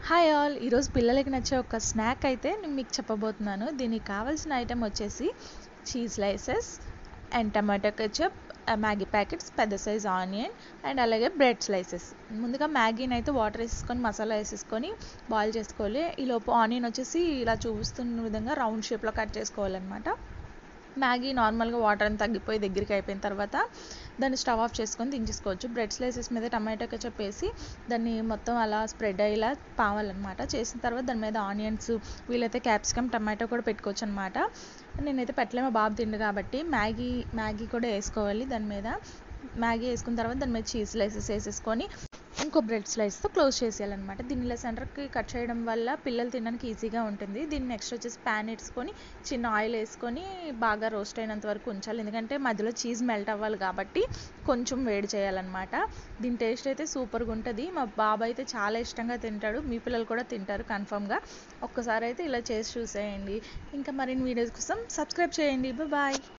Hi all! ఈరోజు పిల్లలకి నచ్చే ఒక స్నాక్ అయితే నేను మీకు చెప్పబోతున్నాను. దీనికి కావాల్సిన ఐటెం వచ్చేసి cheese slices and tomato ketchup, Maggi packets, పెద్ద సైజ్ ఆనియన్ అండ్ అలాగే బ్రెడ్ స్లైసెస్. ముందుగా మ్యాగీని అయితే వాటర్ వేసేసుకొని మసాలా వేసేసుకొని బాయిల్ చేసుకోవాలి. ఈలోపు ఆనియన్ వచ్చేసి ఇలా చూపిస్తున్న విధంగా రౌండ్ షేప్లో కట్ చేసుకోవాలన్నమాట. మ్యాగీ నార్మల్గా వాటర్ అంతా తగ్గిపోయి దగ్గరికి అయిపోయిన తర్వాత దాన్ని స్టవ్ ఆఫ్ చేసుకొని దించేసుకోవచ్చు. బ్రెడ్ స్లైసెస్ మీద టమాటో కెచప్ వేసి దాన్ని మొత్తం అలా స్ప్రెడ్ అయ్యేలా పావాలన్నమాట. చేసిన తర్వాత దాని మీద ఆనియన్స్, వీలైతే క్యాప్సికమ్, టమాటో కూడా పెట్టుకోవచ్చు అనమాట. నేనైతే పెట్టలే, మా బాబు తిండు కాబట్టి మ్యాగీ కూడా వేసుకోవాలి. దాని మీద మ్యాగీ వేసుకున్న తర్వాత దాని మీద చీజ్ స్లైసెస్ వేసేసుకొని ఇంకో బ్రెడ్ స్లైస్తో క్లోజ్ చేసేయాలన్నమాట. దీన్ని ఇలా సెంటర్కి కట్ చేయడం వల్ల పిల్లలు తినడానికి ఈజీగా ఉంటుంది. దీన్ని నెక్స్ట్ వచ్చేసి ప్యాన్ వేసుకొని చిన్న ఆయిల్ వేసుకొని బాగా రోస్ట్ అయినంత వరకు ఉంచాలి. ఎందుకంటే మధ్యలో చీజ్ మెల్ట్ అవ్వాలి కాబట్టి కొంచెం వేడి చేయాలన్నమాట. దీని టేస్ట్ అయితే సూపర్గా ఉంటుంది. మా బాబు అయితే చాలా ఇష్టంగా తింటాడు. మీ పిల్లలు కూడా తింటారు కన్ఫామ్గా. ఒక్కసారి అయితే ఇలా చేసి చూసేయండి. ఇంకా మరిన్ని వీడియోస్ కోసం సబ్స్క్రైబ్ చేయండి. బాయ్.